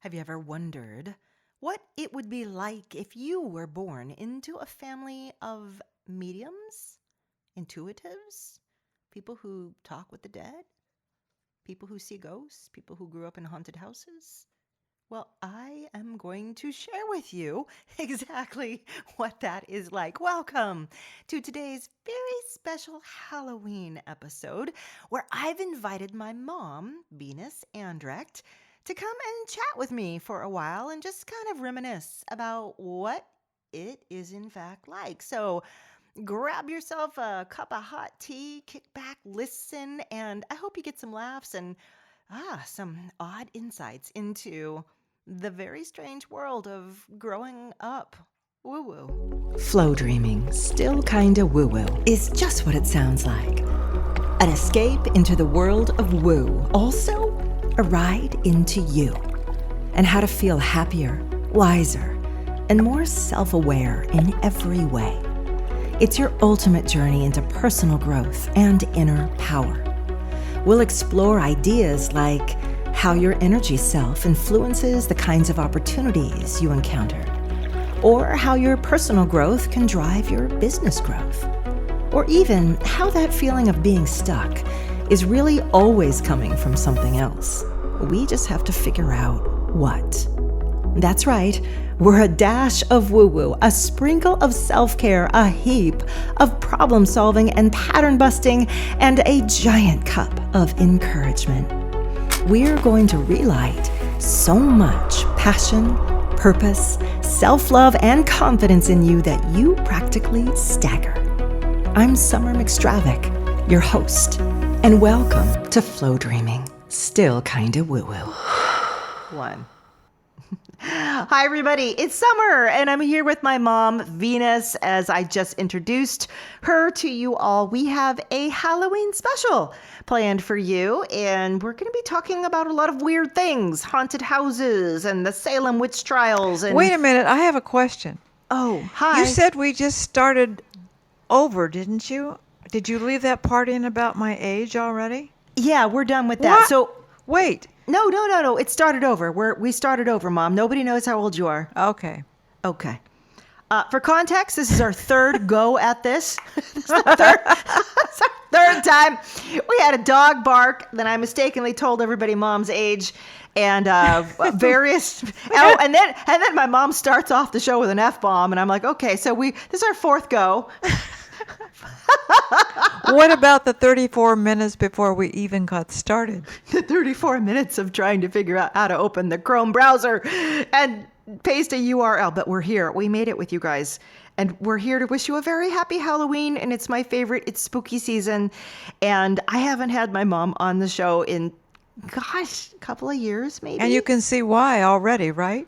Have you ever wondered what it would be like if you were born into a family of mediums, intuitives, people who talk with the dead, people who see ghosts, people who grew up in haunted houses? Well, I am going to share with you exactly what that is like. Welcome to today's very special Halloween episode where I've invited my mom, Venus Andrecht, to come and chat with me for a while and just kind of reminisce about what it is in fact like. So grab yourself a cup of hot tea, kick back, listen, and I hope you get some laughs and some odd insights into the very strange world of growing up. Woo woo. Flow dreaming, still kinda woo woo, is just what it sounds like. An escape into the world of woo. Also, a ride into you and how to feel happier, wiser, and more self aware in every way. It's your ultimate journey into personal growth and inner power. We'll explore ideas like how your energy self influences the kinds of opportunities you encounter, or how your personal growth can drive your business growth, or even how that feeling of being stuck is really always coming from something else. We just have to figure out what. That's right. We're a dash of woo-woo, a sprinkle of self-care, a heap of problem-solving and pattern-busting, and a giant cup of encouragement. We're going to relight so much passion, purpose, self-love, and confidence in you that you practically stagger. I'm Summer McStravick, your host, and welcome to Flow Dreaming, still kinda woo-woo. One. Hi, everybody. It's Summer, and I'm here with my mom, Venus, as I just introduced her to you all. We have a Halloween special planned for you, and we're going to be talking about a lot of weird things, haunted houses and the Salem witch trials. And Wait a minute, I have a question. Oh, hi. You said we just started over, didn't you? Did you leave that part in about my age already? Yeah, we're done with that. What? So Wait. No. It started over. We started over, Mom. Nobody knows how old you are. Okay. Okay. For context, this is our third go at this. This is our third time. We had a dog bark. Then I mistakenly told everybody Mom's age, and various. And then my mom starts off the show with an F-bomb, and I'm like, okay, so this is our fourth go. What about the 34 minutes before we even got started? The 34 minutes of trying to figure out how to open the Chrome browser and paste a URL. But we're here. We made it with you guys. And we're here to wish you a very happy Halloween. And it's my favorite. It's spooky season. And I haven't had my mom on the show in, gosh, a couple of years, maybe. And you can see why already, right?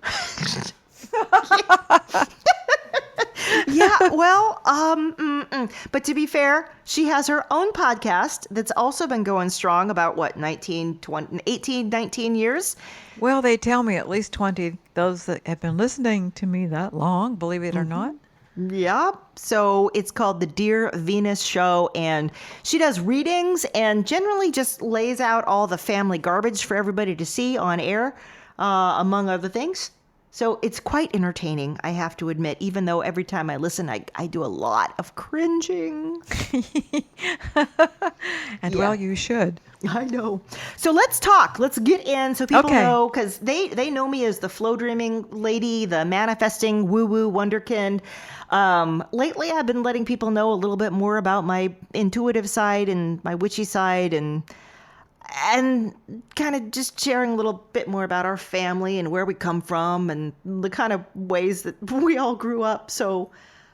Yeah, well, but to be fair, she has her own podcast that's also been going strong about, 18, 19 years? Well, they tell me at least 20, those that have been listening to me that long, believe it or not. Yeah, so it's called The Dear Venus Show, and she does readings and generally just lays out all the family garbage for everybody to see on air, among other things. So it's quite entertaining, I have to admit, even though every time I listen, I do a lot of cringing. And well, you should. I know. So let's talk. Let's get in so people Okay. know, because they know me as the flow dreaming lady, the manifesting woo-woo wonderkind. Lately, I've been letting people know a little bit more about my intuitive side and my witchy side and kind of just sharing a little bit more about our family and where we come from and the kind of ways that we all grew up. So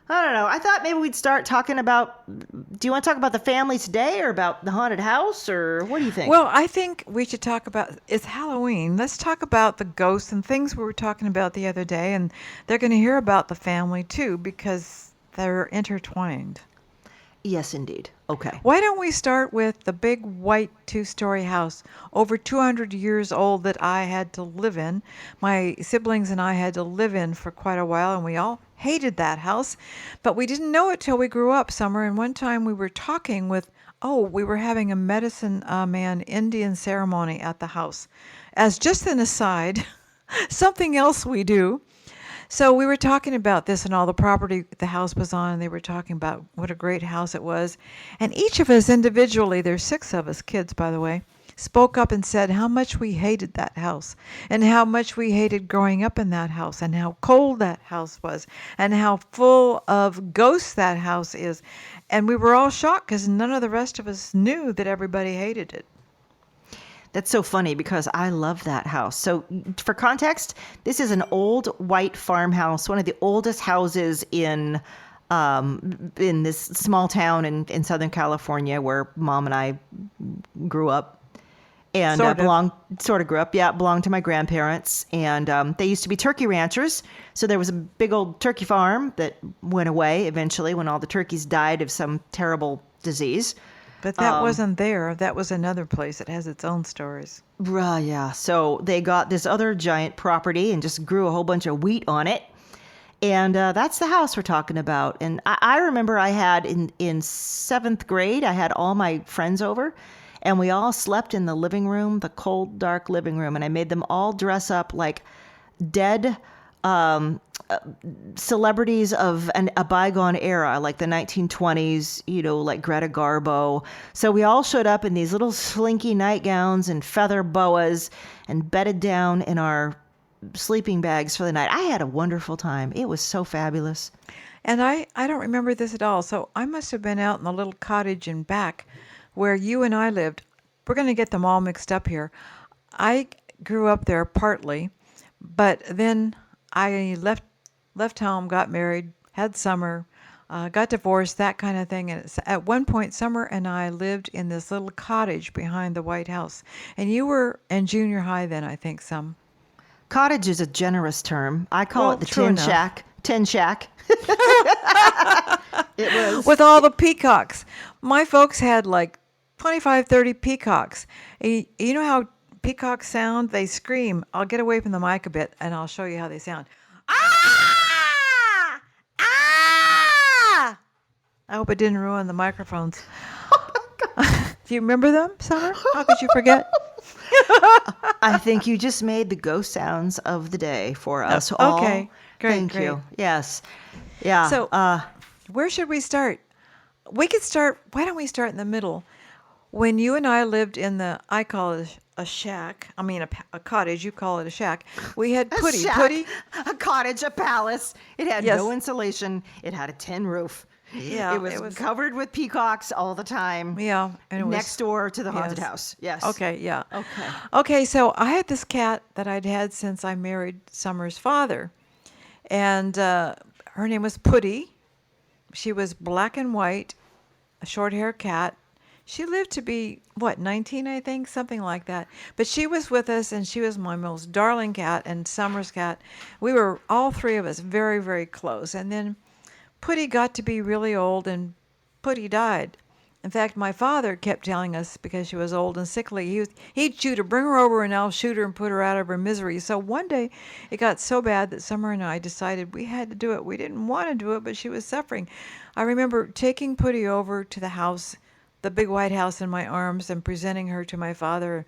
I don't know. I thought maybe we'd start talking about, do you want to talk about the family today or about the haunted house, or what do you think? Well, I think we should talk about, it's Halloween. Let's talk about the ghosts and things we were talking about the other day. And they're going to hear about the family too, because they're intertwined. Yes, indeed. Okay. Why don't we start with the big white 2-story house, over 200 years old, that I had to live in. My siblings and I had to live in for quite a while, and we all hated that house. But we didn't know it till we grew up, Summer. And one time we were talking with, we were having a medicine man Indian ceremony at the house. As just an aside, Something else we do. So we were talking about this and all the property the house was on, and they were talking about what a great house it was. And each of us individually, there's 6 of us kids, by the way, spoke up and said how much we hated that house and how much we hated growing up in that house and how cold that house was and how full of ghosts that house is. And we were all shocked because none of the rest of us knew that everybody hated it. That's so funny because I love that house. So, for context, this is an old white farmhouse, one of the oldest houses in this small town in Southern California where Mom and I grew up. And Sort of. sort of grew up, yeah, belonged to my grandparents. And they used to be turkey ranchers. So there was a big old turkey farm that went away eventually when all the turkeys died of some terrible disease. But that wasn't there. That was another place. It has its own stories. Yeah. So they got this other giant property and just grew a whole bunch of wheat on it. And that's the house we're talking about. And I remember I had in 7th grade, I had all my friends over and we all slept in the living room, the cold, dark living room. And I made them all dress up like dead celebrities of a bygone era, like the 1920s, like Greta Garbo. So we all showed up in these little slinky nightgowns and feather boas and bedded down in our sleeping bags for the night. I had a wonderful time. It was so fabulous. And I don't remember this at all. So I must have been out in the little cottage in back where you and I lived. We're going to get them all mixed up here. I grew up there partly, but then I left home, got married, had Summer, got divorced, that kind of thing. And at one point, Summer and I lived in this little cottage behind the White House. And you were in junior high then, I think, some. Cottage is a generous term. I call Well, it the true tin enough. shack. Tin shack. It was. With all the peacocks. My folks had like 25, 30 peacocks. You know how peacocks sound? They scream. I'll get away from the mic a bit and I'll show you how they sound. Ah! Ah! I hope it didn't ruin the microphones. Do you remember them, Summer? How could you forget? I think you just made the ghost sounds of the day for us all. Okay. Great, Thank great. you. Yes. Yeah. So, where should we start? We could start, why don't we start in the middle? When you and I lived in I call it a shack, I mean a cottage, you call it a shack. We had a Putty. shack, Putty? a cottage, a palace. It had Yes. no insulation. It had a tin roof. Yeah, It was covered with peacocks all the time. Yeah, and it was Next door to the haunted yes. house. Yes. Okay, yeah. Okay. Okay, so I had this cat that I'd had since I married Summer's father. And her name was Putty. She was black and white, a short hair cat. She lived to be, 19, I think, something like that. But she was with us, and she was my most darling cat and Summer's cat. We were, all 3 of us, very, very close. And then Putty got to be really old, and Putty died. In fact, my father kept telling us because she was old and sickly, he'd shoot her, bring her over, and I'll shoot her and put her out of her misery. So one day, it got so bad that Summer and I decided we had to do it. We didn't want to do it, but she was suffering. I remember taking Putty over to the house, the big white house, in my arms and presenting her to my father.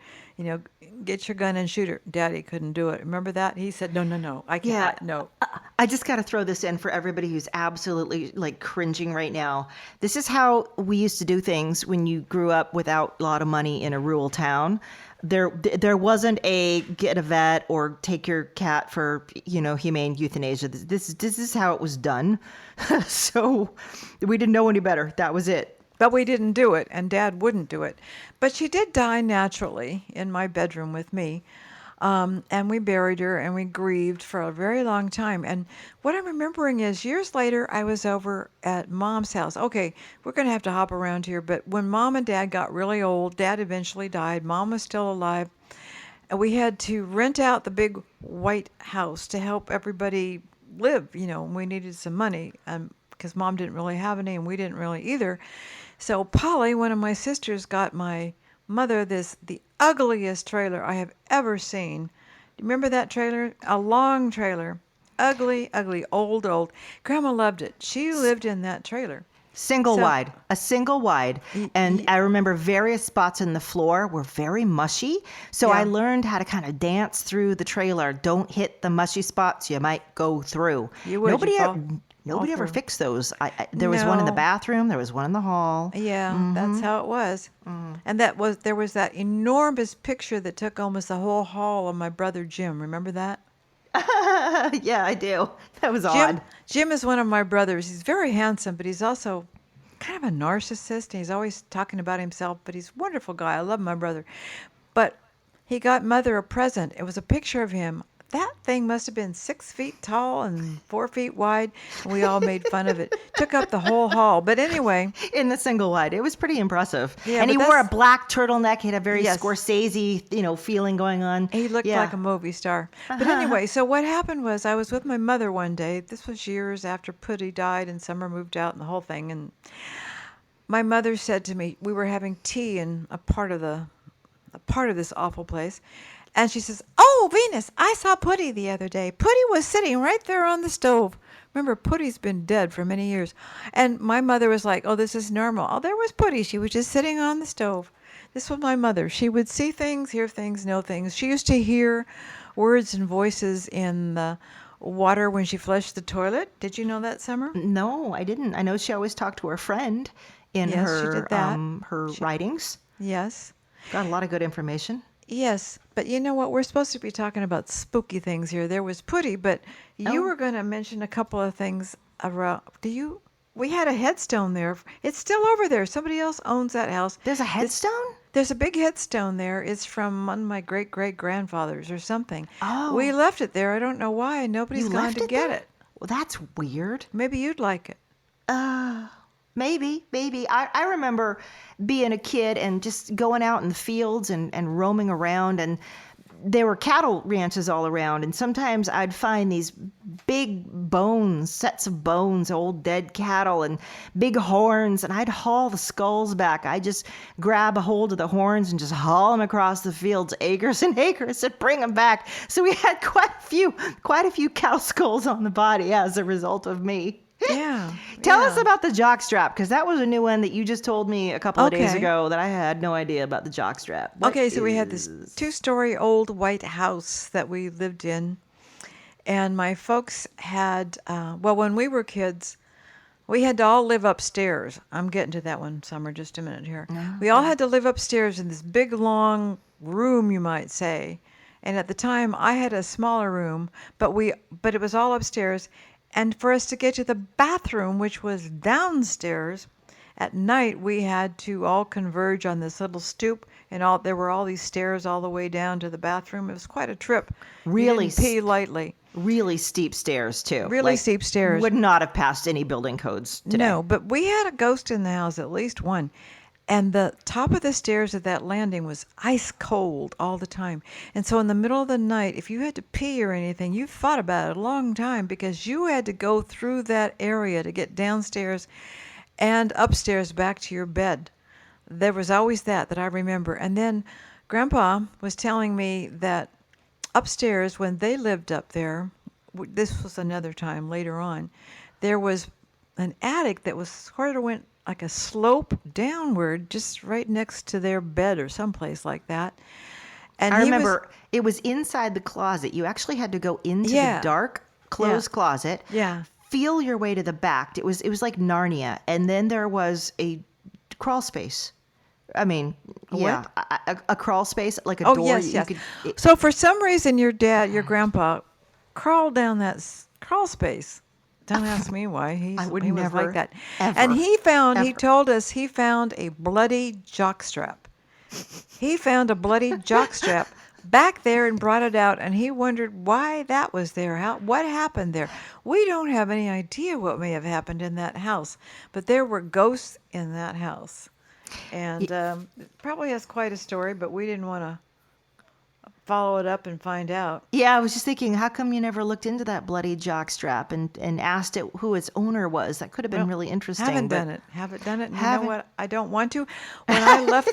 Get your gun and shoot her. Daddy couldn't do it. Remember that? He said, no, I Yeah. can't. No. I just got to throw this in for everybody who's absolutely like cringing right now. This is how we used to do things when you grew up without a lot of money in a rural town. There wasn't a get a vet or take your cat for, humane euthanasia. This is how it was done. So we didn't know any better. That was it. But we didn't do it, and Dad wouldn't do it. But she did die naturally in my bedroom with me. And we buried her, and we grieved for a very long time. And what I'm remembering is years later, I was over at Mom's house. Okay, we're going to have to hop around here. But when Mom and Dad got really old, Dad eventually died. Mom was still alive. And we had to rent out the big white house to help everybody live. We needed some money because Mom didn't really have any, and we didn't really either. So Polly, one of my sisters, got my mother the ugliest trailer I have ever seen. Do you remember that trailer? A long trailer. Ugly, ugly, old. Grandma loved it. She lived in that trailer. Single So, wide, a single wide. y- And y- I remember various spots in the floor were very mushy. So I yeah, learned how to kind of dance through the trailer. Don't hit the mushy spots. You might go through. you Nobody, fall all nobody ever through. fixed those. There was one in the No, bathroom. There was one in the hall. yeah, that's Mm-hmm. how it was. And there was that enormous picture that took almost the whole hall of my brother Jim. Remember that? Yeah, I do. That was Jim odd. Jim is one of my brothers. He's very handsome, but he's also kind of a narcissist. And he's always talking about himself, but he's a wonderful guy. I love my brother. But he got mother a present. It was a picture of him. That thing must have been 6 feet tall and 4 feet wide, and we all made fun of it. Took up the whole hall. But anyway, In the single wide. It was pretty impressive. yeah, And but he wore a that's black turtleneck. He had a very yes. Scorsese, feeling going on. He looked Yeah. like a movie star. But anyway, so what happened was I was with my mother one day. This was years after Putty died and Summer moved out and the whole thing. And my mother said to me, we were having tea in a part of this awful place. And she says, "Oh, Venus, I saw Putty the other day. Putty was sitting right there on the stove." Remember, Putty's been dead for many years. And my mother was like, "Oh, this is normal." Oh, there was Putty. She was just sitting on the stove. This was my mother. She would see things, hear things, know things. She used to hear words and voices in the water when she flushed the toilet. Did you know that, Summer? No, I didn't. I know she always talked to her friend in Yes, she did that. her She, writings. yes. Got a lot of good information. Yes, but you know what? We're supposed to be talking about spooky things here. There was Putty, but you Oh, were going to mention a couple of things around. We had a headstone there. It's still over there. Somebody else owns that house. there's a This, headstone? there's a big headstone there. It's from one of my great great grandfathers or something. We Oh, left it there. I don't know why. you Nobody's gone left to it get there? it. Well, that's weird. Maybe you'd like it. Uh, maybe. I remember being a kid and just going out in the fields and roaming around, and there were cattle ranches all around, and sometimes I'd find these big bones, sets of bones, old dead cattle, and big horns, and I'd haul the skulls back. I'd just grab a hold of the horns and just haul them across the fields, acres and acres, and bring them back. So we had quite a few cow skulls on the body as a result of me. Yeah, Tell us yeah. about the jockstrap, because that was a new one that you just told me a couple of days Okay. ago that I had no idea about the jockstrap. What Okay, so we had this is? two-story old white house that we lived in. And my folks had, well, when we were kids, we had to all live upstairs. I'm getting to that one, Summer, just a minute here. We all had to live upstairs in this big, long room, you might say. And at the time, I had a smaller room, but it was all upstairs. And for us to get to the bathroom, which was downstairs, at night we had to all converge on this little stoop, and there were all these stairs all the way down to the bathroom. It was quite a trip. You Really, didn't pee lightly. really steep stairs too. Really Like, steep stairs. would not have passed any building codes today. No, but we had a ghost in the house, at least one. And the top of the stairs of that landing was ice cold all the time. And so in the middle of the night, if you had to pee or anything, you thought about it a long time because you had to go through that area to get downstairs and upstairs back to your bed. There was always that I remember. And then Grandpa was telling me that upstairs, when they lived up there, this was another time later on, there was an attic that was sort of went like a slope downward, just right next to their bed or someplace like that. And I he was, remember it was inside the closet. You actually had to go into yeah, the dark, yeah, closed closet, yeah. feel your way to the back. It was like Narnia, and then there was a crawl space. I mean, A yeah, what? a crawl space, like a Oh, door. yes, You yes. could. So for some reason, your grandpa, crawled down that crawl space. Don't ask me why. I would He was never, like that. ever, And he ever. told us he found a bloody jockstrap. He found a bloody jockstrap back there and brought it out, and he wondered why that was there. What happened there? We don't have any idea what may have happened in that house, but there were ghosts in that house. And it probably has quite a story, but we didn't want to follow it up and find out. Yeah, I was just thinking, how come you never looked into that bloody jockstrap and asked it who its owner was? That could have been Well, really interesting. haven't but done it. Haven't done it. And you know haven't. what? I don't want to. When I left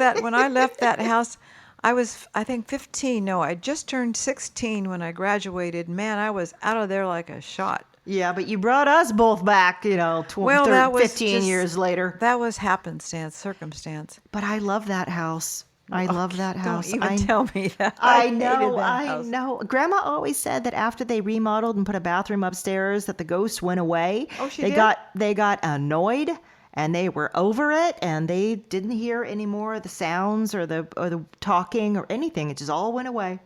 that house, I was, I think, 15. No, I just turned 16 when I graduated. Man, I was out of there like a shot. Yeah, but you brought us both back, Well, that was 15 just, years later. that was happenstance, circumstance. But I love that house. I love Okay, that don't house. even tell me that. I I hated know, that I house. know. Grandma always said that after they remodeled and put a bathroom upstairs, that the ghosts went away. Oh, she They did? got annoyed and they were over it and they didn't hear any more of the sounds or the talking or anything. It just all went away.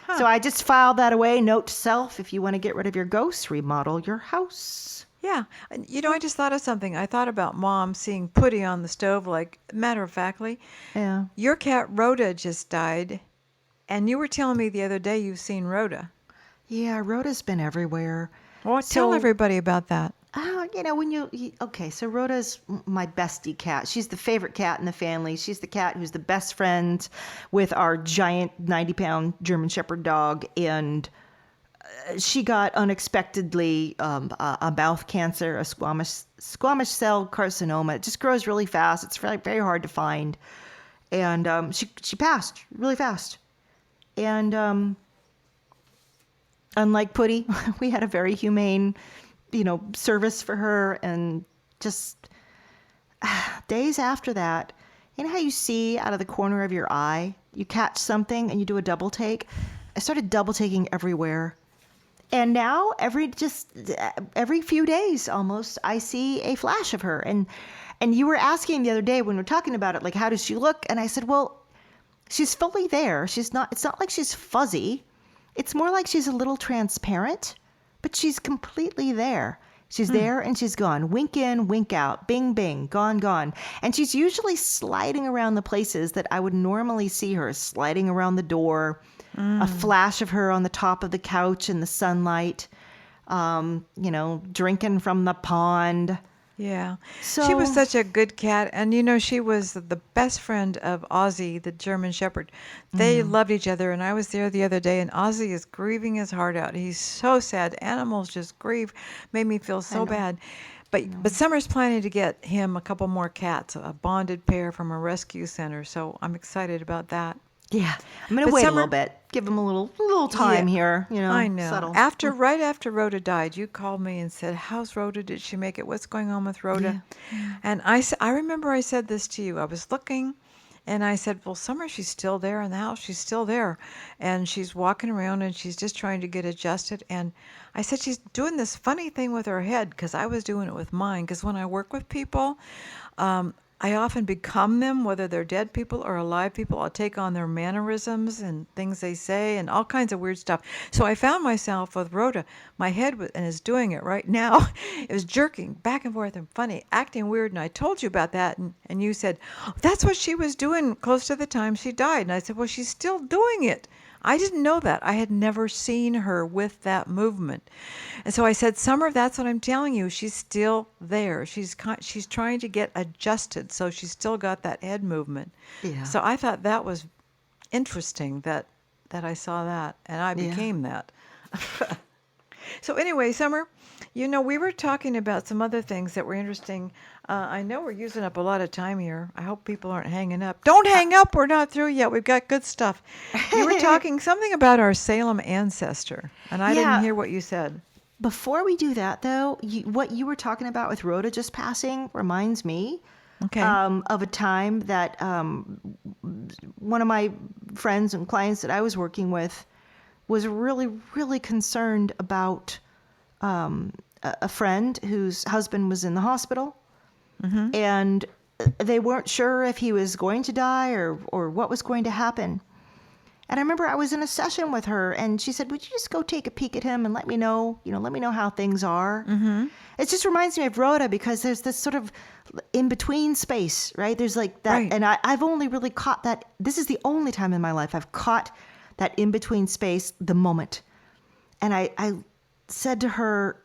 Huh. So I just filed that away. Note to self: if you want to get rid of your ghosts, remodel your house. Yeah. And, I just thought of something. I thought about Mom seeing Putty on the stove, like, matter of factly. Yeah. Your cat Rhoda just died, and you were telling me the other day you've seen Rhoda. Yeah, Rhoda's been everywhere. Well, tell So everybody about that. when okay, so Rhoda's my bestie cat. She's the favorite cat in the family. She's the cat who's the best friend with our giant 90-pound German Shepherd dog. And she got unexpectedly a mouth cancer, a squamous cell carcinoma. It just grows really fast. It's very, very hard to find. And she passed really fast. And unlike Putty, we had a very humane, service for her. And just days after that, you know how you see out of the corner of your eye, you catch something and you do a double take? I started double taking everywhere. And now every few days almost, I see a flash of her. And you were asking the other day when we were talking about it, like, how does she look? And I said, well, she's fully there. It's not like she's fuzzy. It's more like she's a little transparent, but she's completely there. She's there and she's gone. Wink in, wink out. Bing, bing, gone, gone. And she's usually sliding around the places that I would normally see her, sliding around the door, a flash of her on the top of the couch in the sunlight, drinking from the pond. Yeah. So She was such a good cat. And, she was the best friend of Ozzy, the German Shepherd. They loved each other. And I was there the other day, and Ozzy is grieving his heart out. He's so sad. Animals just grieve. Made me feel so bad. But Summer's planning to get him a couple more cats, a bonded pair from a rescue center. So I'm excited about that. yeah, I'm gonna But wait a Summer, little bit, give him a little time here, I know. settle. Right after Rhoda died, you called me and said, "How's Rhoda? Did she make it? What's going on with Rhoda?" And I remember I said this to you. I was looking, and I said, "Well, Summer, she's still there in the house. She's still there, and she's walking around, and she's just trying to get adjusted." And I said, "She's doing this funny thing with her head," because I was doing it with mine. Because when I work with people, I often become them, whether they're dead people or alive people. I'll take on their mannerisms and things they say and all kinds of weird stuff. So I found myself with Rhoda, my head and is doing it right now. It was jerking back and forth and funny, acting weird. And I told you about that. And you said, "Oh, that's what she was doing close to the time she died." And I said, "Well, she's still doing it." I didn't know that. I had never seen her with that movement. And so I said, "Summer, that's what I'm telling you. She's still there. She's trying to get adjusted, so she's still got that head movement." Yeah. So I thought that was interesting that I saw that, and I Yeah. became that. So anyway, Summer, we were talking about some other things that were interesting. I know we're using up a lot of time here. I hope people aren't hanging up. Don't hang up. We're not through yet. We've got good stuff. You were talking something about our Salem ancestor, and I didn't Yeah. hear what you said. Before we do that, though, what you were talking about with Rhoda just passing reminds me Okay. of a time that one of my friends and clients that I was working with was really, really concerned about a friend whose husband was in the hospital. And they weren't sure if he was going to die or what was going to happen. And I remember I was in a session with her, and she said, "Would you just go take a peek at him and let me know how things are?" It just reminds me of Rhoda, because there's this sort of in between space, right? There's like that, Right. and I've only really caught that. This is the only time in my life I've caught that in between space, the moment. And I said to her,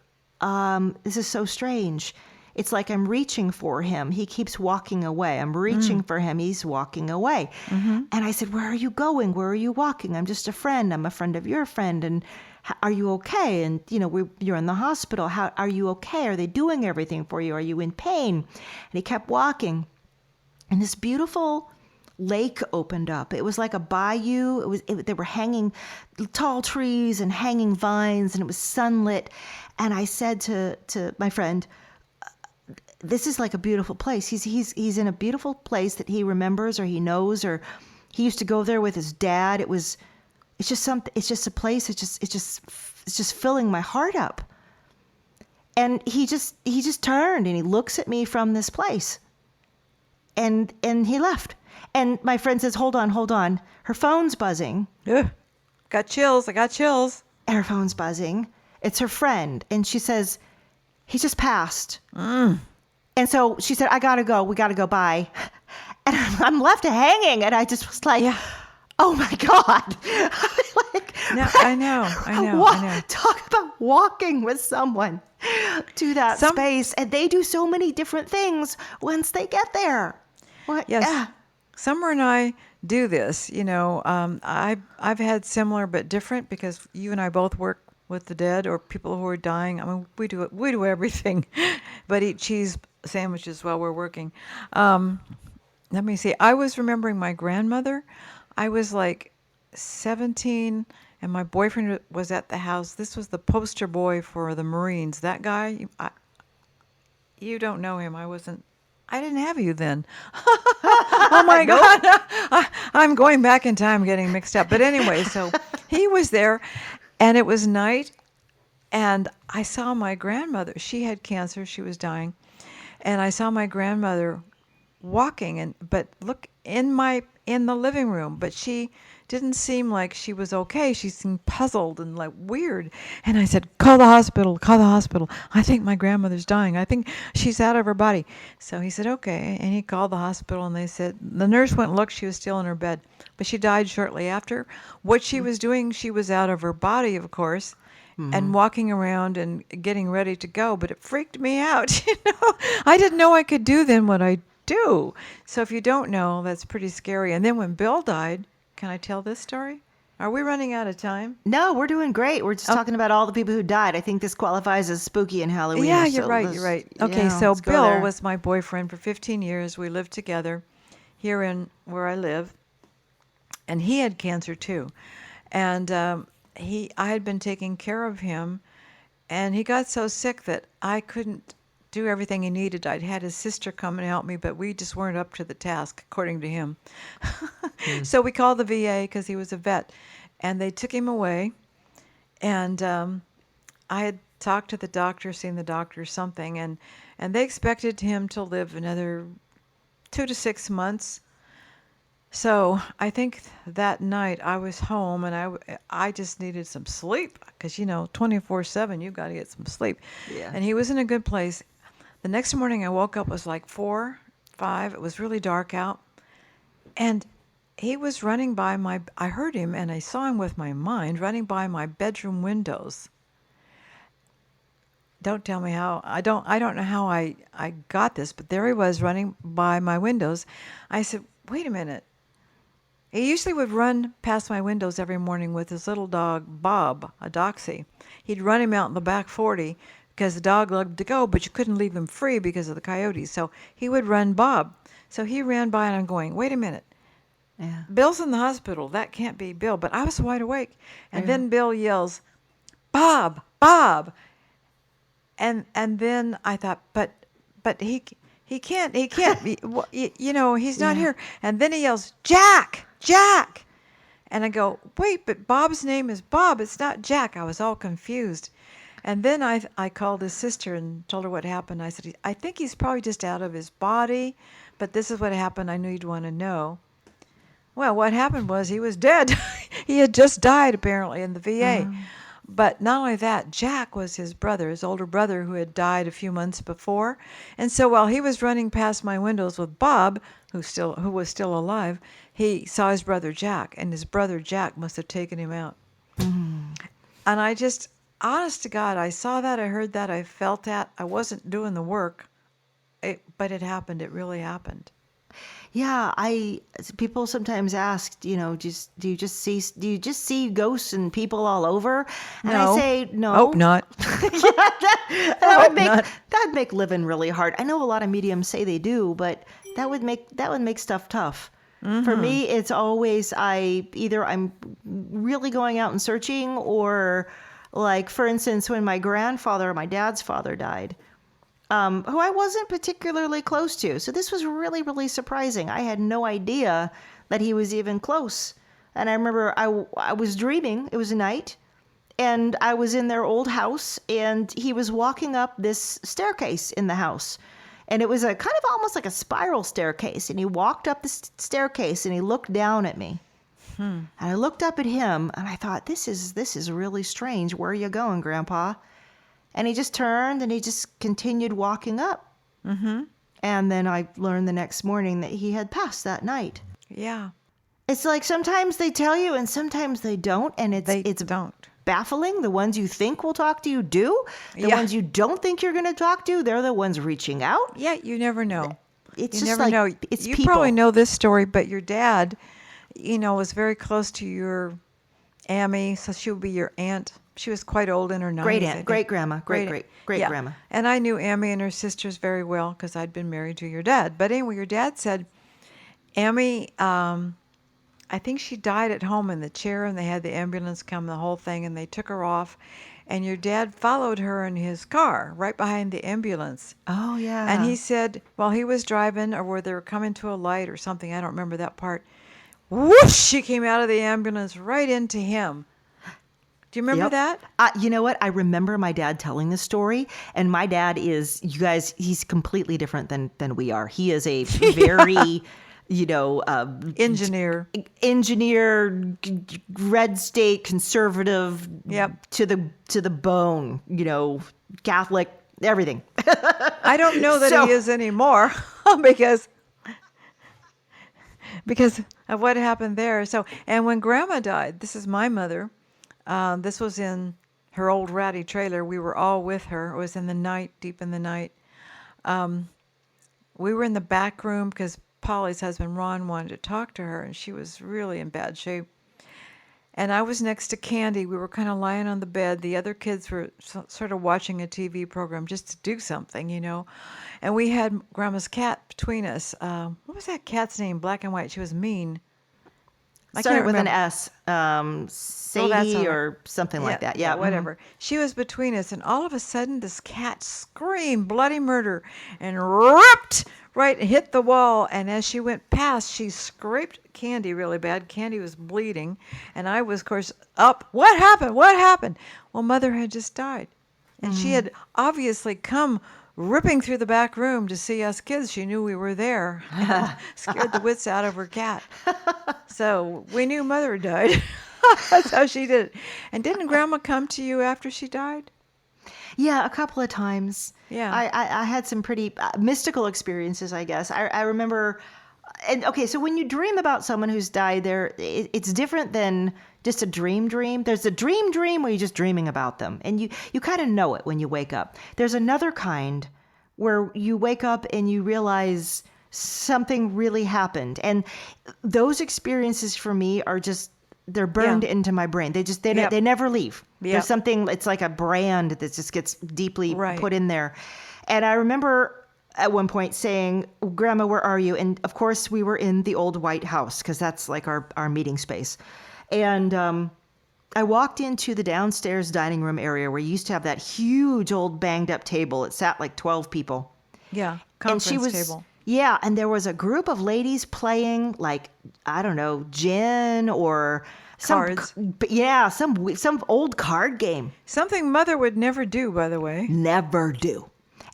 "This is so strange. It's like I'm reaching for him. He keeps walking away. I'm reaching for him. He's walking away." And I said, "Where are you going? Where are you walking? I'm just a friend. I'm a friend of your friend. And are you okay? And, you're in the hospital. How are you okay? Are they doing everything for you? Are you in pain?" And he kept walking. And this beautiful lake opened up. It was like a bayou. They were hanging tall trees and hanging vines, and it was sunlit. And I said to my friend, this is like a beautiful place. He's in a beautiful place that he remembers or he knows, or he used to go there with his dad. It's just something. It's just a place. It's just filling my heart up. And he just turned and he looks at me from this place, and he left. And my friend says, hold on. Her phone's buzzing. Ugh. Got chills. I got chills. Her phone's buzzing. It's her friend, and she says, he just passed. And so she said, I gotta go. We gotta go. Bye. And I'm left hanging, and I just was like, oh my God. Like, no, I know. Talk about walking with someone to that space. And they do so many different things once they get there. Yes. Summer and I do this. I've had similar but different, because you and I both work with the dead or people who are dying. I mean, we do everything, but eat cheese sandwiches while we're working. Let me see. I was remembering my grandmother. I was like 17, and my boyfriend was at the house. This was the poster boy for the Marines. That guy, you don't know him. I didn't have you then. Oh my God. I'm going back in time, getting mixed up. But anyway, so he was there, and it was night, and I saw my grandmother. She had cancer. She was dying. And I saw my grandmother walking, but look in the living room, but she didn't seem like she was okay. She seemed puzzled and like weird. And I said, call the hospital. I think my grandmother's dying. I think she's out of her body. So he said, okay. And he called the hospital, and they said, the nurse went and looked. She was still in her bed, but she died shortly after. What she was doing, she was out of her body, of course, and walking around and getting ready to go. But it freaked me out. I didn't know I could do then what I do. So if you don't know, that's pretty scary. And then when Bill died, can I tell this story? Are we running out of time? No, we're doing great. We're just talking about all the people who died. I think this qualifies as spooky and Halloween. Yeah, you're right. Okay, so Bill was my boyfriend for 15 years. We lived together here in where I live. And he had cancer too. And I had been taking care of him, and he got so sick that I couldn't do everything he needed. I'd had his sister come and help me, but we just weren't up to the task, according to him. So we called the VA, because he was a vet, and they took him away. And I had talked to the doctor, seen the doctor, something, and they expected him to live another 2 to 6 months. So I think that night I was home, and I just needed some sleep, because 24/7 you've got to get some sleep. Yeah. And he was in a good place. The next morning I woke up, it was like 4, 5. It was really dark out, and he was running by I heard him, and I saw him with my mind running by my bedroom windows. Don't tell me how. I don't know how I got this, but there he was running by my windows. I said, wait a minute. He usually would run past my windows every morning with his little dog, Bob, a Doxy. He'd run him out in the back 40 because the dog loved to go, but you couldn't leave him free because of the coyotes. So he would run Bob. So he ran by, and I'm going, wait a minute. Yeah. Bill's in the hospital. That can't be Bill. But I was wide awake. And then Bill yells, Bob, Bob. And then I thought, but he can't be, he's not here. And then he yells, Jack. And I go, wait, but Bob's name is Bob. It's not Jack. I was all confused. And then I called his sister and told her what happened. I said, I think he's probably just out of his body, but this is what happened. I knew you'd want to know. Well, what happened was he was dead. He had just died, apparently, in the VA. But not only that, Jack was his brother, his older brother, who had died a few months before. And so while he was running past my windows with Bob, who was still alive, he saw his brother Jack, and his brother Jack must have taken him out. And I just, honest to God, I saw that, I heard that, I felt that. I wasn't doing the work, but it happened. It really happened. Yeah, people sometimes ask, do you just see ghosts and people all over? And No. I say no. Hope not. That'd make living really hard. I know a lot of mediums say they do, but that would make stuff tough. For me, it's always I'm really going out and searching, or like, for instance, when my grandfather, my dad's father, died, who I wasn't particularly close to. So this was really, really surprising. I had no idea that he was even close. And I remember I was dreaming. It was a night. And I was in their old house, and he was walking up this staircase in the house. And it was a kind of almost like a spiral staircase. And he walked up the staircase, and he looked down at me. And I looked up at him, and I thought, this is really strange. Where are you going, Grandpa? And he just turned, and he just continued walking up. And then I learned the next morning that he had passed that night. Yeah. It's like sometimes they tell you and sometimes they don't. And it's don't. baffling. The ones you think will talk to you do. The ones you don't think you're going to talk to, they're the ones reaching out. Yeah, you never know. It's You just never like, know. it's You people. probably know this story, but your dad, was very close to your Amy, so she would be your aunt. She was quite old in her 90s. Great I aunt, think. great grandma, great Yeah. grandma. And I knew Amy and her sisters very well because I'd been married to your dad. But anyway, your dad said, Amy, I think she died at home in the chair, and they had the ambulance come, the whole thing, and they took her off. And your dad followed her in his car right behind the ambulance. Oh, yeah. And he said, while he was driving, or where they were coming to a light or something, I don't remember that part, whoosh, she came out of the ambulance right into him. Do you remember that? You know what? I remember my dad telling this story, and my dad is, you guys, he's completely different than we are. He is a very, Engineer. red state conservative, Yep. to the bone, Catholic, everything. I don't know that So- he is anymore because of what happened there. So, and when Grandma died, this is my mother. This was in her old ratty trailer. We were all with her. It was in the night, deep in the night. We were in the back room because Polly's husband, Ron, wanted to talk to her, and she was really in bad shape. And I was next to Candy. We were kind of lying on the bed. The other kids were sort of watching a TV program just to do something, And we had Grandma's cat between us. What was that cat's name? Black and white. She was mean. I Started can't with an remember. S, that's Sadie all right. or something like that. Yeah, whatever. She was between us, and all of a sudden, this cat screamed bloody murder and ripped right and hit the wall. And as she went past, she scraped Candy really bad. Candy was bleeding, and I was, of course, up. What happened? What happened? Well, Mother had just died, and she had obviously come ripping through the back room to see us kids. She knew we were there. Scared the wits out of her cat. So we knew Mother had died. That's how she did it. And didn't Grandma come to you after she died? Yeah, a couple of times. Yeah. I had some pretty mystical experiences, I guess. I remember, and okay, so when you dream about someone who's died, it's different than just a dream. There's a dream where you're just dreaming about them, and you kind of know it when you wake up. There's another kind where you wake up and you realize something really happened, and those experiences for me are just, they're burned into my brain. They never leave. Yep. There's something, it's like a brand that just gets deeply Right. put in there. And I remember at one point saying, Grandma, where are you? And of course we were in the old White House because that's like our meeting space. And I walked into the downstairs dining room area where you used to have that huge old banged up table. It sat like 12 people. Yeah, And she was, table. yeah, and there was a group of ladies playing, like, I don't know, gin or Cards. some old card game. Something Mother would never do, by the way. Never do.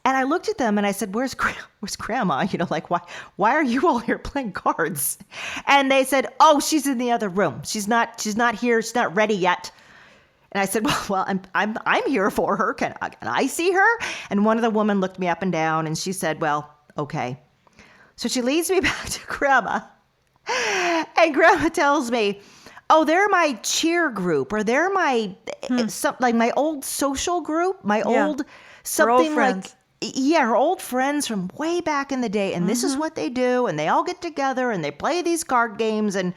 And I looked at them and I said, where's Grandma? Like, why are you all here playing cards? And they said, oh, she's in the other room. She's not here. She's not ready yet. And I said, well, I'm here for her. Can I see her? And one of the women looked me up and down and she said, well, okay. So she leads me back to Grandma. And Grandma tells me, oh, they're my cheer group, or they're my like my old social group, my old something old like friends. her old friends from way back in the day, and this is what they do, and they all get together and they play these card games, and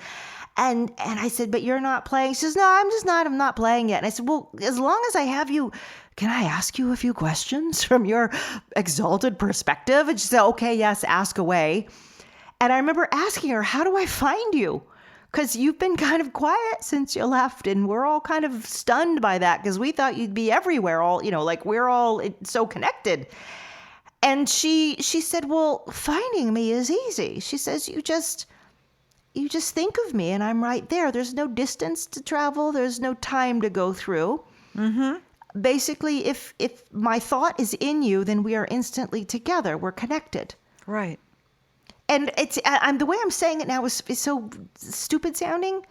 I said, but you're not playing. She says, no, I'm not playing yet. And I said, well, as long as I have you, can I ask you a few questions from your exalted perspective? And she said, okay, yes, ask away. And I remember asking her, how do I find you? Because you've been kind of quiet since you left, and we're all kind of stunned by that because we thought you'd be everywhere, all, like we're all so connected. And she said, well, finding me is easy. She says, you just think of me and I'm right there. There's no distance to travel. There's no time to go through. Basically, if my thought is in you, then we are instantly together. We're connected. Right. And I'm the way I'm saying it now is so stupid sounding.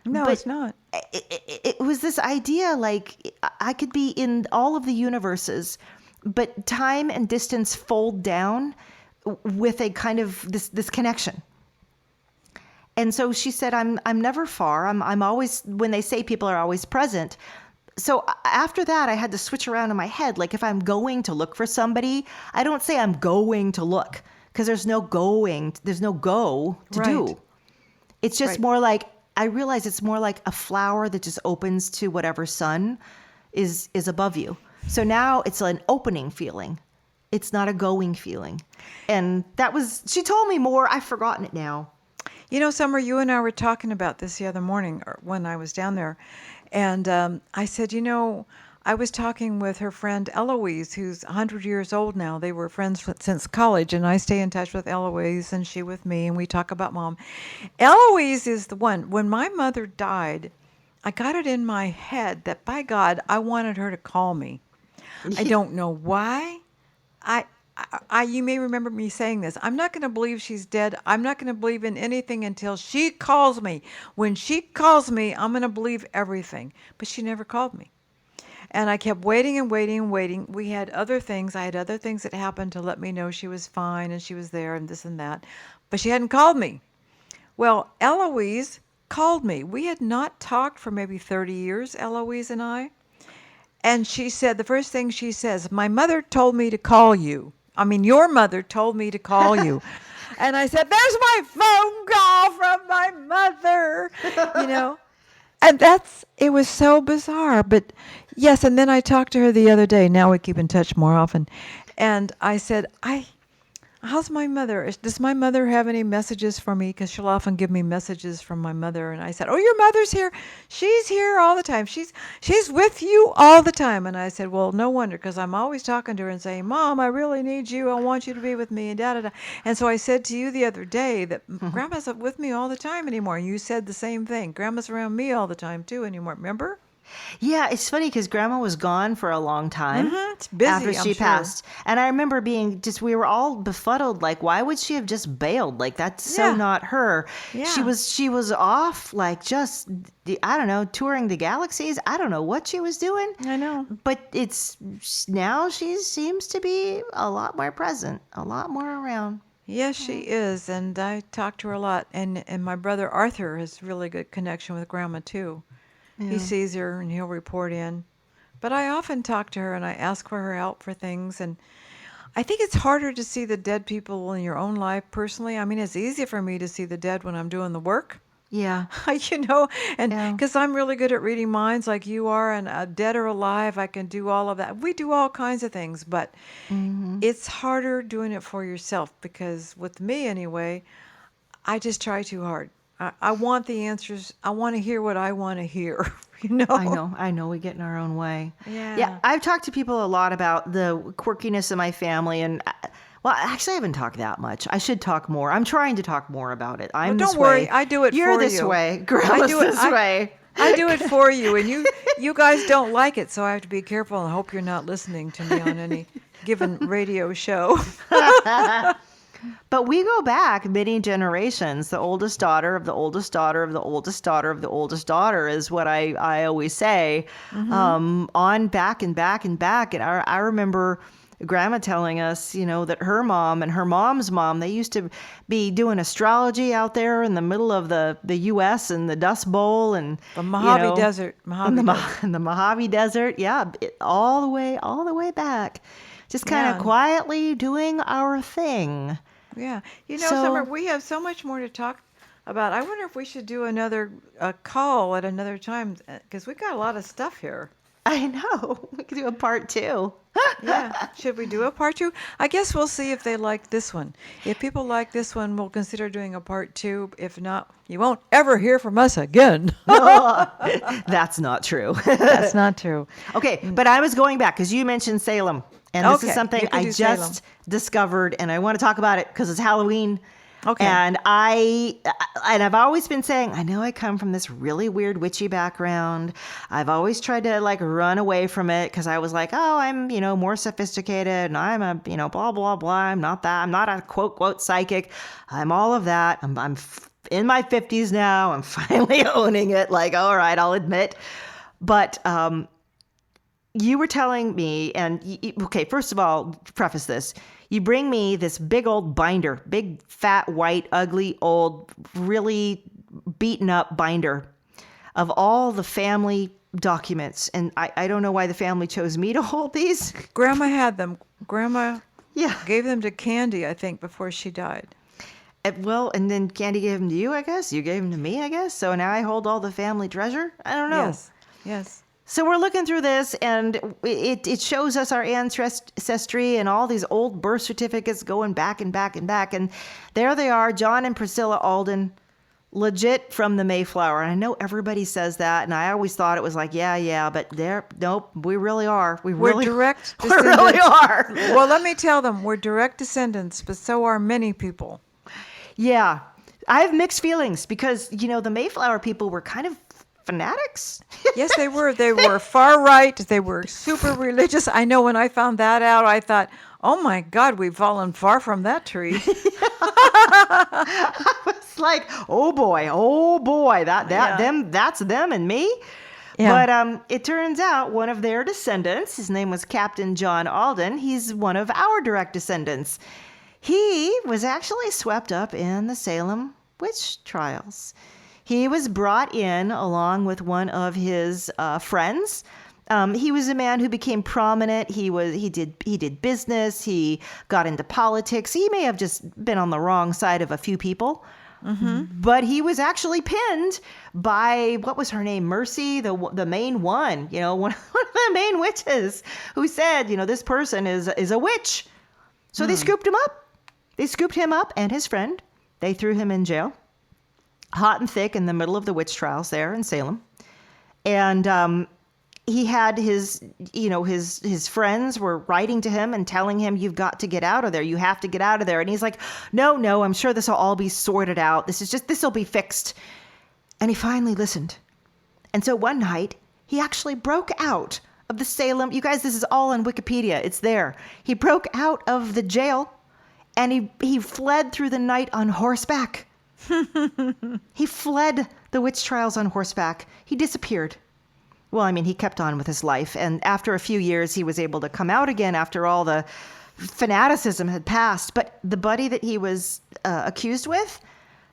No, but it's not. it was this idea like I could be in all of the universes, but time and distance fold down with a kind of this connection. And so she said, I'm never far. I'm always, when they say people are always present. So after that, I had to switch around in my head. Like if I'm going to look for somebody, I don't say I'm going to look because there's no go to do. It's just more like, I realize it's more like a flower that just opens to whatever sun is above you. So now it's an opening feeling. It's not a going feeling. And she told me more. I've forgotten it now. Summer, you and I were talking about this the other morning when I was down there. And I said, I was talking with her friend Eloise, who's 100 years old now. They were friends since college, and I stay in touch with Eloise, and she with me, and we talk about Mom. Eloise is the one. When my mother died, I got it in my head that, by God, I wanted her to call me. I don't know why. You may remember me saying this. I'm not going to believe she's dead. I'm not going to believe in anything until she calls me. When she calls me, I'm going to believe everything. But she never called me. And I kept waiting and waiting and waiting. I had other things that happened to let me know she was fine and she was there and this and that. But she hadn't called me. Well, Eloise called me. We had not talked for maybe 30 years, Eloise and I. And she said, the first thing she says, my mother told me to call you. I mean, your mother told me to call you. And I said, there's my phone call from my mother, And it was so bizarre. But yes, and then I talked to her the other day. Now we keep in touch more often. And I said, how's my mother? Does my mother have any messages for me? Because she'll often give me messages from my mother. And I said, oh, your mother's here. She's here all the time. She's with you all the time. And I said, well, no wonder, because I'm always talking to her and saying, Mom, I really need you. I want you to be with me, and da-da-da. And so I said to you the other day that Grandma's not with me all the time anymore. And you said the same thing. Grandma's around me all the time, too, anymore. Remember? Yeah, it's funny because Grandma was gone for a long time It's busy, after she passed. And I remember we were all befuddled. Like, why would she have just bailed? Like, that's so not her. Yeah. She was off, like, just, I don't know, touring the galaxies. I don't know what she was doing. I know. But now she seems to be a lot more present, a lot more around. Yes, she is. And I talk to her a lot. And my brother Arthur has really good connection with Grandma, too. Yeah. He sees her and he'll report in. But I often talk to her and I ask for her help for things. And I think it's harder to see the dead people in your own life personally. I mean, it's easy for me to see the dead when I'm doing the work. Yeah. And because I'm really good at reading minds like you are, and dead or alive, I can do all of that. We do all kinds of things, but it's harder doing it for yourself because with me anyway, I just try too hard. I want the answers. I want to hear what I want to hear, I know. We get in our own way. Yeah. I've talked to people a lot about the quirkiness of my family. And, well, actually, I haven't talked that much. I should talk more. I'm trying to talk more about it. I'm this way. Don't worry. I do it for you. You're this way. Grandma's this way. I do it for you. And you guys don't like it. So I have to be careful and hope you're not listening to me on any given radio show. But we go back many generations. The oldest daughter of the oldest daughter of the oldest daughter of the oldest daughter is what I always say, on back and back and back. And I remember Grandma telling us, that her mom and her mom's mom, they used to be doing astrology out there in the middle of the U.S. and the Dust Bowl and the Mojave Desert. The Mojave Desert. Yeah, all the way back. Just kind of quietly doing our thing. Yeah. Summer, we have so much more to talk about. I wonder if we should do another call at another time because we've got a lot of stuff here. I know. We could do a part 2. Yeah. Should we do a part two? I guess we'll see if they like this one. If people like this one, we'll consider doing a part two. If not, you won't ever hear from us again. No, that's not true. That's not true. Okay, but I was going back because you mentioned Salem, and this is Okay, something you can I do just Salem. discovered, and I want to talk about it because it's Halloween. Okay. And I've always been saying, I know I come from this really weird witchy background. I've always tried to like run away from it because I was like, oh, I'm, more sophisticated and I'm a, blah, blah, blah. I'm not that. I'm not a quote, quote psychic. I'm all of that. I'm in my 50s now. I'm finally owning it. Like, all right, I'll admit. But you were telling me, and okay, first of all, preface this. You bring me this big old binder, big, fat, white, ugly, old, really beaten up binder of all the family documents. And I don't know why the family chose me to hold these. Grandma had them. Grandma Yeah. gave them to Candy, I think, before she died. And then Candy gave them to you, I guess. You gave them to me, I guess. So now I hold all the family treasure. I don't know. Yes. Yes. So we're looking through this, and it shows us our ancestry and all these old birth certificates going back and back and back. And there they are, John and Priscilla Alden, legit from the Mayflower. And I know everybody says that, and I always thought it was like, yeah, but nope, we really are. We're direct we descendants. really are. Well, let me tell them, we're direct descendants, but so are many people. Yeah. I have mixed feelings because, the Mayflower people were kind of fanatics. Yes, they were. They were far right. They were super religious. I know when I found that out, I thought, oh my God, we've fallen far from that tree. I was like, oh boy, that's them and me. Yeah. But it turns out one of their descendants, his name was Captain John Alden. He's one of our direct descendants. He was actually swept up in the Salem witch trials. He was brought in along with one of his friends. He was a man who became prominent. He did business. He got into politics. He may have just been on the wrong side of a few people. Mm-hmm. But he was actually pinned by, what was her name? Mercy, the main one, one of the main witches, who said, this person is a witch. So they scooped him up. They scooped him up and his friend. They threw him in jail, hot and thick, in the middle of the witch trials there in Salem. And he had his friends were writing to him and telling him, you've got to get out of there. You have to get out of there. And he's like, no, I'm sure this will all be sorted out. This will be fixed. And he finally listened. And so one night he actually broke out of the Salem. You guys, this is all on Wikipedia. It's there. He broke out of the jail and he fled through the night on horseback. He fled the witch trials on horseback. He disappeared. Well, I mean, he kept on with his life. And after a few years, he was able to come out again after all the fanaticism had passed. But the buddy that he was accused with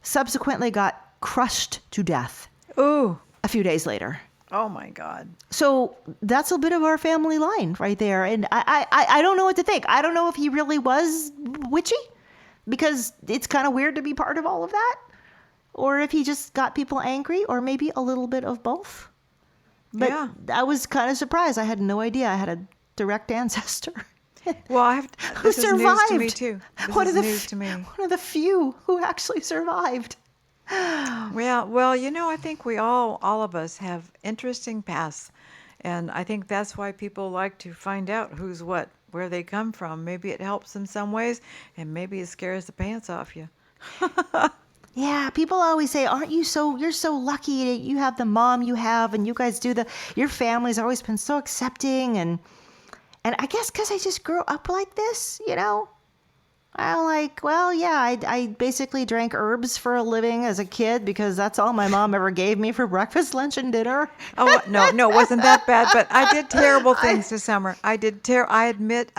subsequently got crushed to death. Ooh. A few days later. Oh, my God. So that's a bit of our family line right there. And I don't know what to think. I don't know if he really was witchy, because it's kind of weird to be part of all of that, or if he just got people angry, or maybe a little bit of both. But yeah. I was kind of surprised. I had no idea I had a direct ancestor. Well, this is news to me, too. This is news to me. One of the few who actually survived. Well, I think all of us have interesting pasts. And I think that's why people like to find out who's what, where they come from. Maybe it helps in some ways, and maybe it scares the pants off you. Yeah, people always say, you're so lucky that you have the mom you have, and you guys your family's always been so accepting. And I guess because I just grew up like this, I'm like, well, yeah, I basically drank herbs for a living as a kid because that's all my mom ever gave me for breakfast, lunch, and dinner. Oh, no, it wasn't that bad, but I did terrible things this summer. I admit.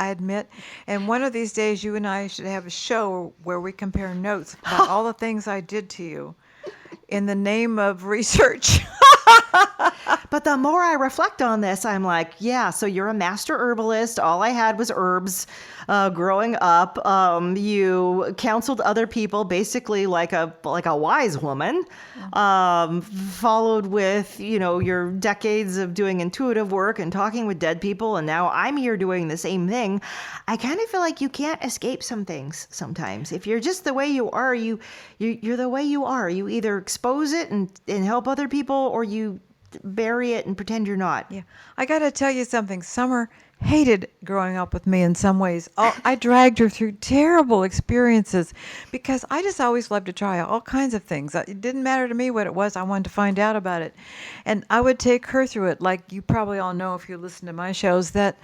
And one of these days, you and I should have a show where we compare notes about all the things I did to you in the name of research. But the more I reflect on this, I'm like, yeah, so you're a master herbalist. All I had was herbs growing up. You counseled other people basically like a wise woman. Followed with, your decades of doing intuitive work and talking with dead people. And now I'm here doing the same thing. I kind of feel like you can't escape some things sometimes. If you're just the way you are, you're the way you are. You either expose it and help other people, or you bury it and pretend you're not. Yeah. I got to tell you something. Summer hated growing up with me in some ways. I dragged her through terrible experiences because I just always loved to try all kinds of things. It didn't matter to me what it was. I wanted to find out about it. And I would take her through it. Like you probably all know if you listen to my shows that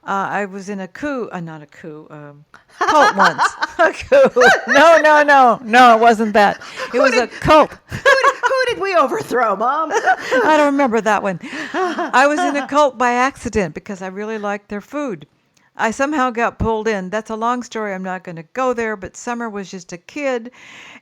I was in a cult once. A coup. No, it wasn't that. It was a cult. Who did we overthrow, Mom? I don't remember that one. I was in a cult by accident because I really liked their food. I somehow got pulled in. That's a long story. I'm not going to go there, but Summer was just a kid,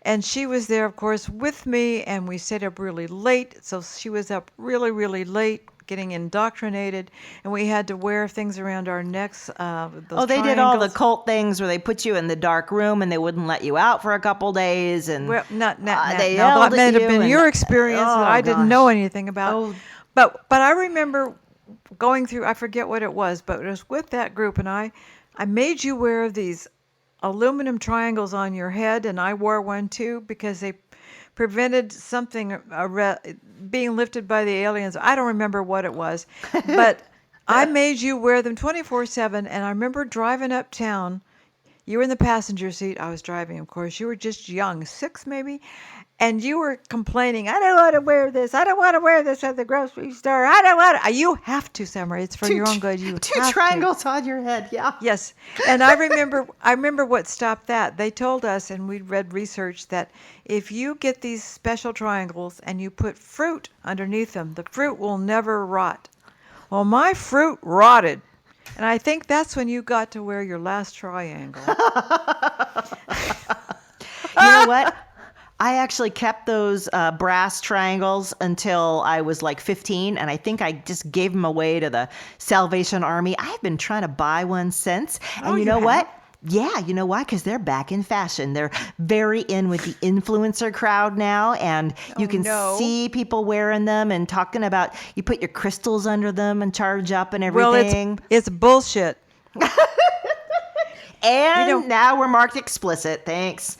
and she was there, of course, with me, and we stayed up really late. So she was up really, really late, getting indoctrinated, and we had to wear things around our necks. Those they did all the triangles. cult things where they put you in the dark room and they wouldn't let you out for a couple days, and Well, not they now, yelled that may at have you been and- your experience Oh, that I didn't gosh. know anything about. Oh. But I remember going through, I forget what it was, but it was with that group, and I made you wear these aluminum triangles on your head, and I wore one too because they prevented something being lifted by the aliens. I don't remember what it was, but I made you wear them 24/7, and I remember driving uptown. You were in the passenger seat. I was driving, of course. You were just young, 6 maybe. And you were complaining, I don't want to wear this. I don't want to wear this at the grocery store. I don't want to. You have to, Summer. It's for your own good. You Two have to. triangles on your head, yeah. Yes. And I remember what stopped that. They told us, and we read research, that if you get these special triangles and you put fruit underneath them, the fruit will never rot. Well, my fruit rotted. And I think that's when you got to wear your last triangle. You know what? I actually kept those brass triangles until I was like 15, and I think I just gave them away to the Salvation Army. I've been trying to buy one since, and you you know have? what? Yeah, you know why? Because they're back in fashion. They're very in with the influencer crowd now, and you can no. see people wearing them and talking about you put your crystals under them and charge up and Well, everything. it's bullshit. And now we're marked explicit. Thanks.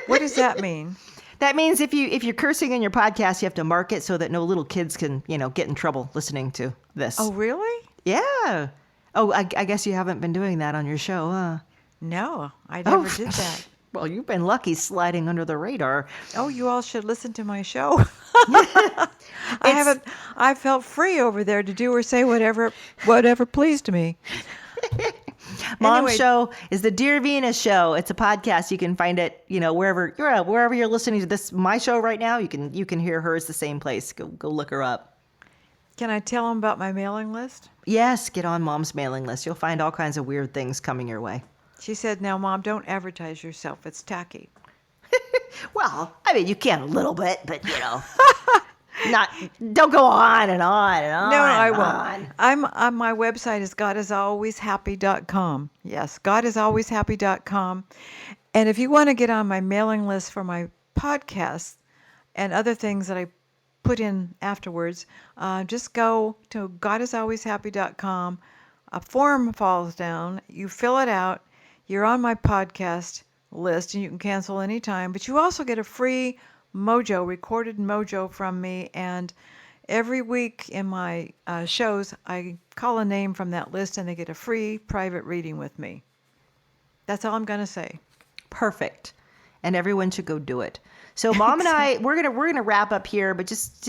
What does that mean? That means if you're cursing in your podcast, you have to mark it so that no little kids can, get in trouble listening to this. Oh, really? Yeah. Oh, I guess you haven't been doing that on your show, huh? No, I never did that. Well, you've been lucky sliding under the radar. Oh, you all should listen to my show. I felt free over there to do or say whatever pleased me. Mom's Anyway. show is the Dear Venus Show. It's a podcast. You can find it, wherever you're listening to this, my show right now. You can hear hers the same place. Go look her up. Can I tell them about my mailing list? Yes, get on Mom's mailing list. You'll find all kinds of weird things coming your way. She said, now, Mom, don't advertise yourself. It's tacky. Well, I mean, you can a little bit, but don't go on and on and on. No, I and won't. on. I'm on my website is godisalwayshappy.com. Yes, godisalwayshappy.com. And if you want to get on my mailing list for my podcasts and other things that I put in afterwards, just go to godisalwayshappy.com. A form falls down. You fill it out. You're on my podcast list, and you can cancel anytime. But you also get a free recorded mojo from me. And every week in my shows, I call a name from that list, and they get a free private reading with me. That's all I'm going to say. Perfect. And everyone should go do it. So Mom and I, we're gonna wrap up here. But just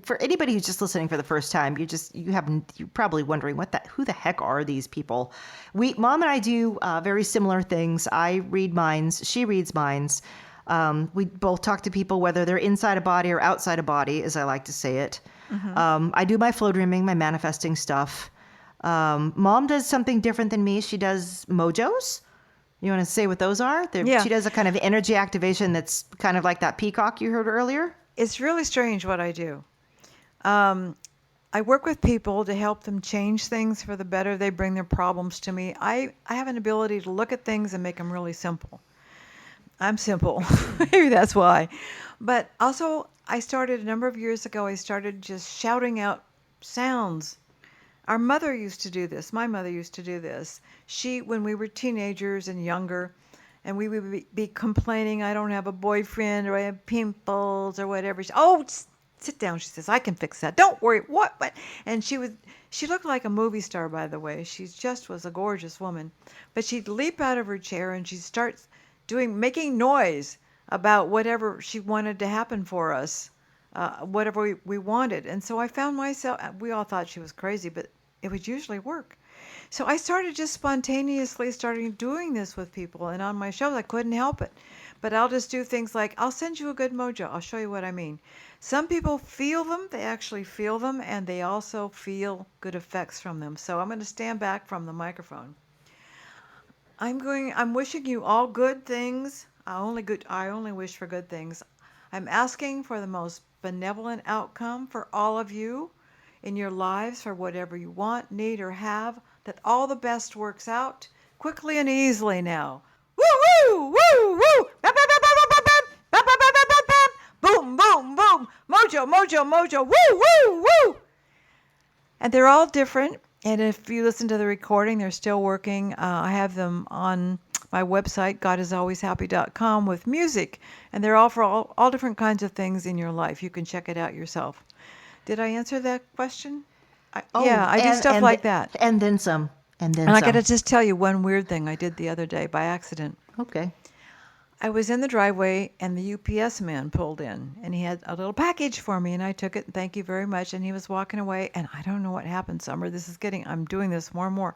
for anybody who's just listening for the first time, you're probably wondering who the heck are these people? Mom and I do very similar things. I read minds. She reads minds. We both talk to people whether they're inside a body or outside a body, as I like to say it. Mm-hmm. I do my Flowdreaming, my manifesting stuff. Mom does something different than me. She does mojos. You want to say what those are? Yeah. She does a kind of energy activation that's kind of like that peacock you heard earlier. It's really strange what I do. I work with people to help them change things for the better. They bring their problems to me. I have an ability to look at things and make them really simple. I'm simple. Maybe that's why. But also, I started a number of years ago, I started just shouting out sounds. Our mother used to do this. My mother used to do this. When we were teenagers and younger, and we would be complaining, I don't have a boyfriend or I have pimples or whatever. Sit down. She says, I can fix that. Don't worry. What? But and she looked like a movie star, by the way. She just was a gorgeous woman. But she'd leap out of her chair and she'd start making noise about whatever she wanted to happen for us, whatever we wanted. And so I found myself, we all thought she was crazy, but it would usually work. So I started just spontaneously starting doing this with people. And on my shows, I couldn't help it. But I'll just do things like, I'll send you a good mojo. I'll show you what I mean. Some people feel them, they actually feel them, and they also feel good effects from them. So I'm going to stand back from the microphone. I'm wishing you all good things. I only wish for good things. I'm asking for the most benevolent outcome for all of you in your lives for whatever you want, need, or have, that all the best works out quickly and easily now. Woo woo woo woo! Bam, bam, bam, bam, bam, bam, bam, bam, bam, bam, bam. Boom boom boom! Mojo mojo mojo! Woo woo woo! And they're all different. And if you listen to the recording, they're still working. I have them on my website, godisalwayshappy.com, with music. And they're all for all different kinds of things in your life. You can check it out yourself. Did I answer that question? Yeah, I do stuff like that. And then some. And I got to just tell you one weird thing I did the other day by accident. Okay. I was in the driveway and the UPS man pulled in and he had a little package for me and I took it. Thank you very much. And he was walking away and I don't know what happened, Summer. I'm doing this more and more.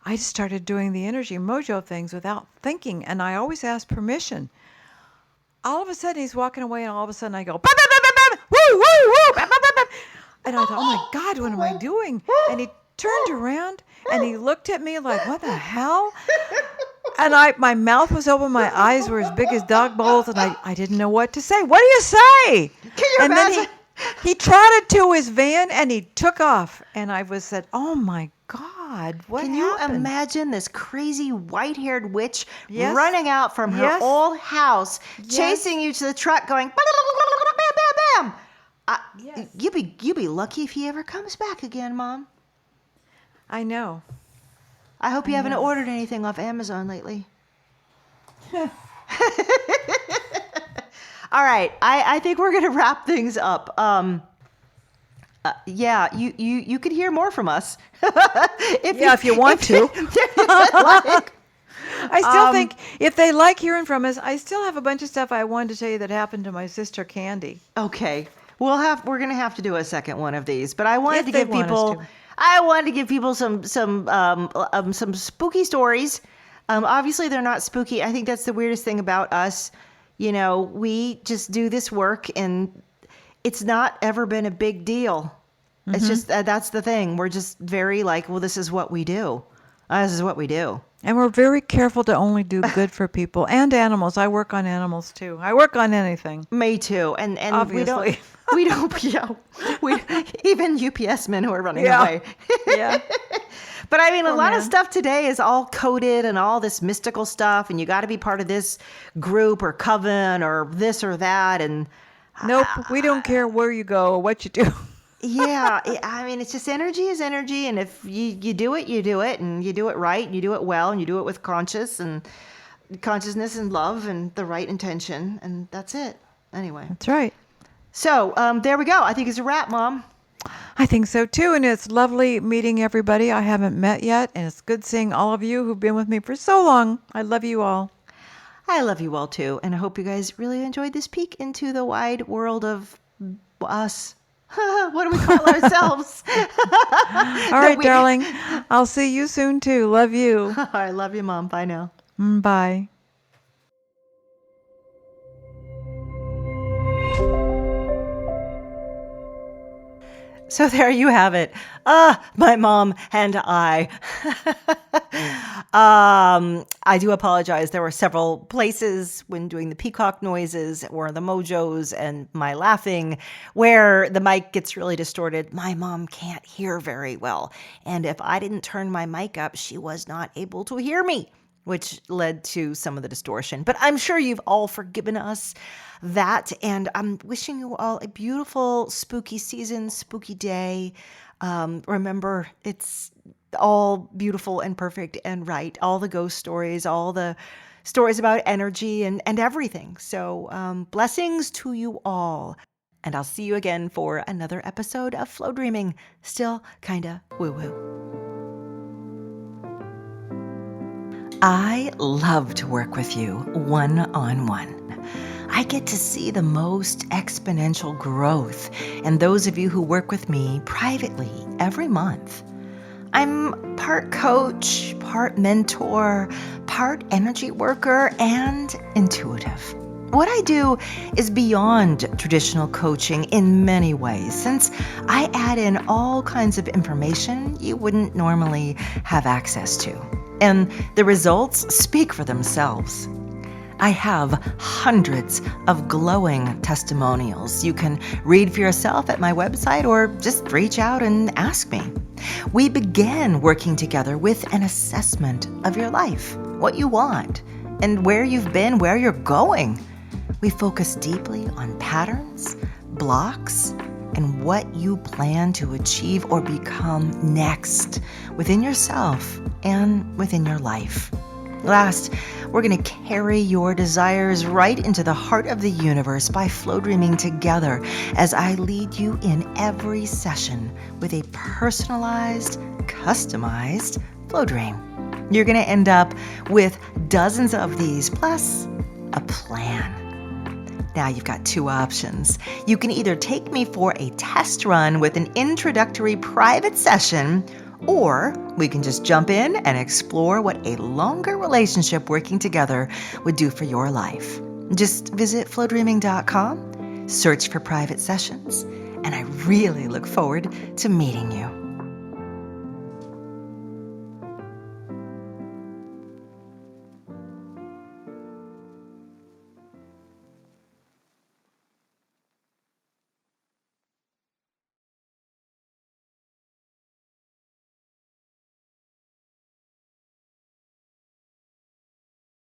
I just started doing the energy mojo things without thinking and I always ask permission. All of a sudden he's walking away and all of a sudden I go, bam, bam, bam, bam, bam, woo, woo, woo, bam, bam, bam, bam. And I thought, oh my God, what am I doing? And he turned around and he looked at me like, what the hell? And my mouth was open, my eyes were as big as dog bowls, and I didn't know what to say. What do you say? Can you and imagine? Then he trotted to his van and he took off. And I said, oh my God, what Can happened? you imagine this crazy white-haired witch Yes. running out from her Yes. old house, Yes. chasing you to the truck, going bam, bam, bam? Yes. You be lucky if he ever comes back again, Mom. I know. I hope you haven't ordered anything off Amazon lately. All right, I think we're gonna wrap things up. Yeah, you could hear more from us if you want to. I still think if they like hearing from us, I still have a bunch of stuff I wanted to tell you that happened to my sister Candy. Okay, we're gonna have to do a second one of these, but I wanted If to they give want us people. to. I wanted to give people some spooky stories. Obviously, they're not spooky. I think that's the weirdest thing about us. You know, we just do this work, and it's not ever been a big deal. It's just that's the thing. We're just very like, well, this is what we do. This is what we do. And we're very careful to only do good for people and animals. I work on animals too. I work on anything. Me too. And Obviously. we don't, even UPS men who are running away. Yeah. But I mean, a lot of man. stuff today is all coded and all this mystical stuff, and you got to be part of this group or coven or this or that. And Nope, we don't care where you go or what you do. yeah, I mean, it's just energy is energy. And if you do it, you do it, and you do it right, and you do it well, and you do it with consciousness and love and the right intention. And that's it. Anyway. That's right. So there we go. I think it's a wrap, Mom. I think so too. And it's lovely meeting everybody I haven't met yet. And it's good seeing all of you who've been with me for so long. I love you all. I love you all too. And I hope you guys really enjoyed this peek into the wide world of us. What do we call ourselves? All right, darling. I'll see you soon too. Love you. I love you, Mom. Bye now. Bye. So there you have it. My mom and I. I do apologize. There were several places when doing the peacock noises or the mojos and my laughing where the mic gets really distorted. My mom can't hear very well. And if I didn't turn my mic up, she was not able to hear me, which led to some of the distortion. But I'm sure you've all forgiven us that. And I'm wishing you all a beautiful, spooky season, spooky day. Remember, it's all beautiful and perfect and right. All the ghost stories, all the stories about energy and everything. So blessings to you all. And I'll see you again for another episode of Flowdreaming. Still kinda woo-woo. I love to work with you one-on-one. I get to see the most exponential growth in those of you who work with me privately every month. I'm part coach, part mentor, part energy worker, and intuitive. What I do is beyond traditional coaching in many ways, since I add in all kinds of information you wouldn't normally have access to. And the results speak for themselves. I have hundreds of glowing testimonials you can read for yourself at my website or just reach out and ask me. We began working together with an assessment of your life, what you want, and where you've been, where you're going. We focus deeply on patterns, blocks, and what you plan to achieve or become next within yourself and within your life. Last, we're going to carry your desires right into the heart of the universe by flow dreaming together as I lead you in every session with a personalized, customized flow dream. You're going to end up with dozens of these, plus a plan. Now you've got two options. You can either take me for a test run with an introductory private session, or we can just jump in and explore what a longer relationship working together would do for your life. Just visit flowdreaming.com, search for private sessions, and I really look forward to meeting you.